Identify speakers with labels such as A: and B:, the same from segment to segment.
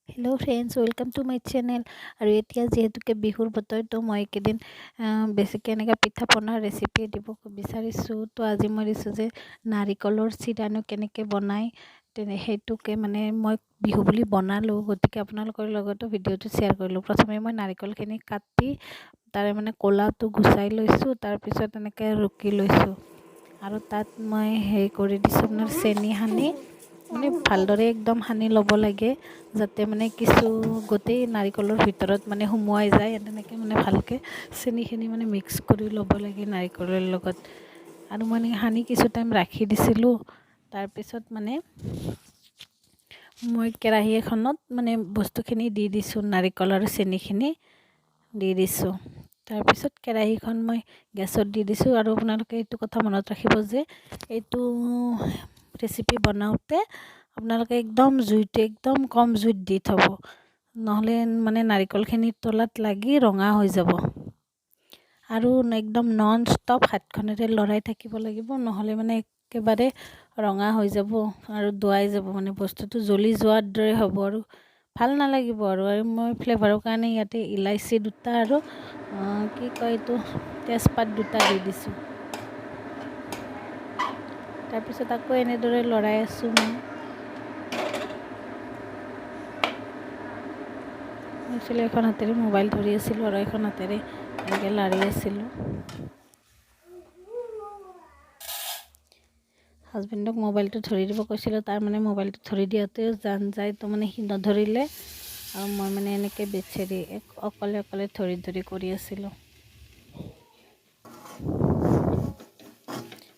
A: Hello' friends, welcome to my channel. আৰু এতিয়া যিহেতুকে বিহুৰ বতৰ, তো মই এইকেইদিন বেছিকৈ এনেকৈ পিঠা পনাৰ ৰেচিপি দিব বিচাৰিছোঁ। তো আজি মই দিছোঁ যে নাৰিকলৰ চিৰানো কেনেকৈ বনায়, সেইটোকে মানে মই বিহু বুলি বনালোঁ, গতিকে আপোনালোকৰ লগতো ভিডিঅ'টো শ্বেয়াৰ কৰিলোঁ। প্ৰথমে মই নাৰিকলখিনি কাটি তাৰে মানে ক'লাটো গুচাই লৈছোঁ, তাৰপিছত এনেকৈ ৰুকি লৈছোঁ। আৰু তাত মই হেৰি কৰি দিছোঁ, আপোনাৰ চেনি সানি মানে ভালদৰে একদম সানি ল'ব লাগে, যাতে মানে কিছু গোটেই নাৰিকলৰ ভিতৰত মানে সোমোৱাই যায়। তেনেকৈ মানে ভালকৈ চেনিখিনি মানে মিক্স কৰি ল'ব লাগে নাৰিকলৰ লগত। আৰু মই এনেকৈ সানি কিছু টাইম ৰাখি দিছিলোঁ। তাৰপিছত মানে মই কেৰাহী এখনত মানে বস্তুখিনি দি দিছোঁ, নাৰিকল আৰু চেনিখিনি দি দিছোঁ। তাৰপিছত কেৰাহীখন মই গেছত দি দিছোঁ। আৰু আপোনালোকে এইটো কথা মনত ৰাখিব যে এইটো ৰেচিপি বনাওঁতে আপোনালোকে একদম কম জুইত দি থ'ব, নহ'লে মানে নাৰিকলখিনিৰ তলত লাগি ৰঙা হৈ যাব। আৰু একদম নন ষ্টপ হাতখনেৰে লৰাই থাকিব লাগিব, নহ'লে মানে একেবাৰে ৰঙা হৈ যাব আৰু দোৱাই যাব, মানে বস্তুটো জ্বলি যোৱাৰ দৰে হ'ব আৰু ভাল নালাগিব। আৰু মই ফ্লেভাৰৰ কাৰণে ইয়াতে ইলাচি 2টা আৰু কি কয় এইটো তেজপাত 2টা দি দিছোঁ। তাৰপিছত আকৌ এনেদৰে লৰাই আছোঁ। মই একচুৱেলি এখন হাতেৰে মোবাইল ধৰি আছিলোঁ আৰু এখন হাতেৰে এনেকৈ লাৰি আছিলোঁ। হাজবেণ্ডক মোবাইলটো ধৰি দিব কৈছিলোঁ, তাৰ মানে মোবাইলটো ধৰি দিয়াতেও জান যায়, তো মানে সি নধৰিলে আৰু মই মানে এনেকৈ বেছেৰি অকলে ধৰি কৰি আছিলোঁ।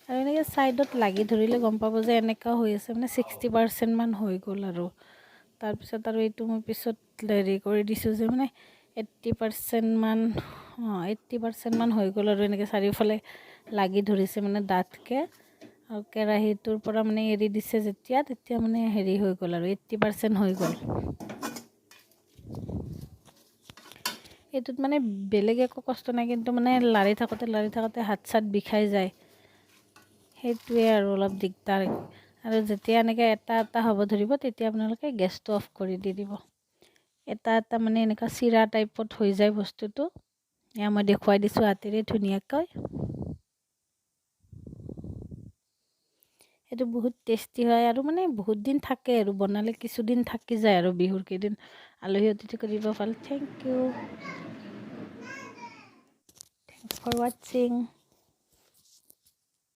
A: আৰু এনেকৈ ছাইডত লাগি ধৰিলে গম পাব যে এনেকুৱা হৈ আছে, মানে 60% মান হৈ গ'ল। আৰু তাৰপিছত আৰু এইটো মই পিছত হেৰি কৰি দিছোঁ যে মানে 80% মান হৈ গ'ল। আৰু এনেকৈ চাৰিওফালে লাগি ধৰিছে মানে ডাঠকৈ, আৰু কেৰাহীটোৰ পৰা মানে এৰি দিছে তেতিয়া মানে হেৰি হৈ গ'ল আৰু 80% হৈ গ'ল। এইটোত মানে বেলেগ একো কষ্ট নাই, কিন্তু মানে লাৰি থাকোঁতে হাত চাত বিষাই যায়, সেইটোৱে আৰু অলপ দিগদাৰ। আৰু যেতিয়া এনেকৈ এটা হ'ব ধৰিব, তেতিয়া আপোনালোকে গেছটো অফ কৰি দি দিব। এটা মানে এনেকুৱা চিৰা টাইপত হৈ যায় বস্তুটো। এয়া মই দেখুৱাই দিছোঁ হাতেৰে ধুনীয়াকৈ। এইটো বহুত টেষ্টি হয় আৰু মানে বহুত দিন থাকে, আৰু বনালে কিছুদিন থাকি যায় আৰু বিহুৰ কেইদিন আলহী অতিথি কৰিব ভাল। Thank you, thanks for ৱাটছিং।